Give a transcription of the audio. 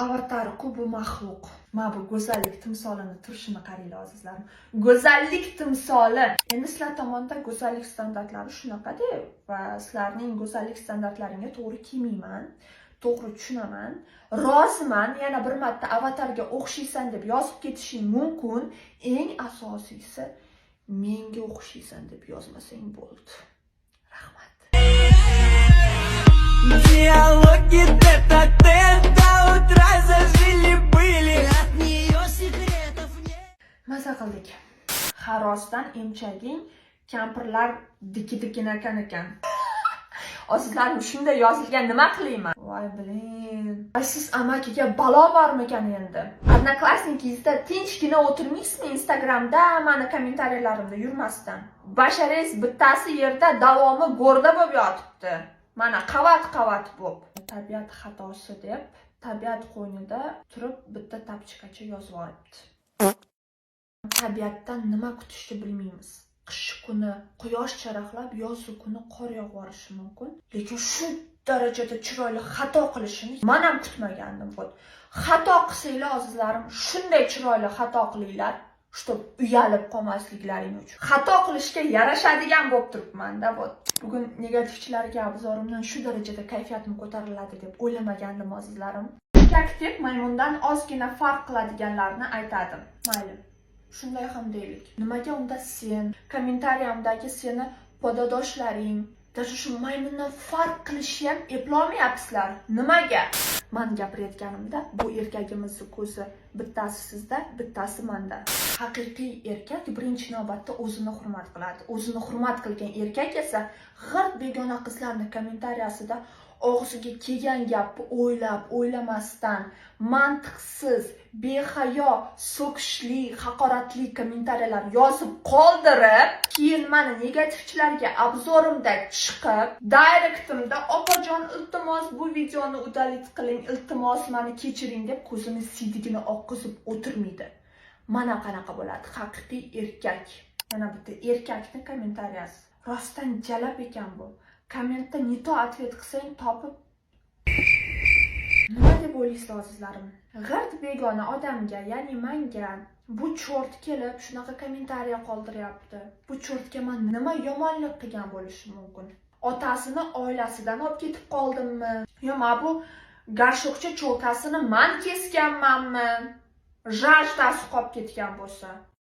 Avatar-ku bu maxluq. Mana bu go'zallik timsolini turishini qaranglar azizlarim. Go'zallik timsoli. Endi sizlar tomonidan go'zallik standartlari shunaqa-da va sizlarning go'zallik standartlaringga to'g'ri kelmayman. To'g'ri tushunaman. Roziman, yana bir marta avatarga o'xshaysan deb yozib ketishing mumkin. Eng asosiysi menga o'xshaysan deb yozmasang bo'ldi. Rahmat. Диалоги тет-а-тет до утра зажили-были. От нее секретов нет. Maza qildik. Xarosdan emchaging kampirlar diki-dikinakan ekan. Azizlarim, shunday yozilgan nima qilayman? Voy bilin. Siz amakiga balo bormikan endi? Odnoklassnikingizda tinchgina o'tirmaysizmi Instagramda mani kommentariyalarimda yurmasdan? Basharangiz bittasi yerda davomi go'rda bo'lib yotibdi. Mana qavat-qavat bo'lib. Tabiat xatosi deb tabiat qo'ynida turib bitta tapchikacha yozib olibdi. Tabiatdan nima kutishni bilmaymiz. Qish kuni quyosh charaqlab, yoz kuni qor yog'orishi mumkin. Lekin shu darajada chiroyli xato qilishini men ham kutmagandim bu. Xato qilsanglar azizlarim, shunday chiroyli xato qilinglar, shtop uyalib qolmasliklaring uchun. Xato qilishga yarashadigan bo'lib turibman-da bu. Bugun negativchilarga obzorimdan shu darajada kayfiyatim ko'tariladi deb o'ylamagandim azizlarim. Erkak maymundan ozgina farq qiladiganlarni aytadim. Mayli. Shunday ham deylik. Nimaga unda sen, kommentariyamdagi seni pododoshlaring, даже shu maymundan farq qilishni ham eplolmayapsizlar. Nimaga? Men gapirayotganimda bu erkagimizning ko'zi bittasi sizda, bittasi menda. Haqiqiy erkak birinchi navbatda o'zini hurmat qiladi. O'zini hurmat qilgan erkak esa g'irt begona qizlarning kommentariyasida og'ziga kelgan gapni o'ylamasdan, mantiqsiz, behayo, so'kishli, haqoratli kommentariyalar yozib qoldirib, keyin meni negativchilarga obzorimda chiqib, direktimda opajon iltimos bu videoni udalit qiling, iltimos meni kechiring deb ko'zini siydigini oqqizib o'tirmaydi. Mana qanaqa bo'ladi haqiqiy erkak. Mana bitta erkakning kommentariyasi. Rostdan jalab ekan bu. Kommentda ne to atvet qilsang topib. Nima deb o'ylaysizlar azizlarim? G'irt begona odamga, ya'ni menga bu cho'rt kelib shunaqa kommentariya qoldiryapti. Bu cho'rtga men nima yomonlik qilgan bo'lishim mumkin? Otasini oilasidan olib ketib qoldimmi? Yo, men bu garshokcha cho'lkasini men kesganmanmi? Jajdasi qolib ketgan bo'lsa.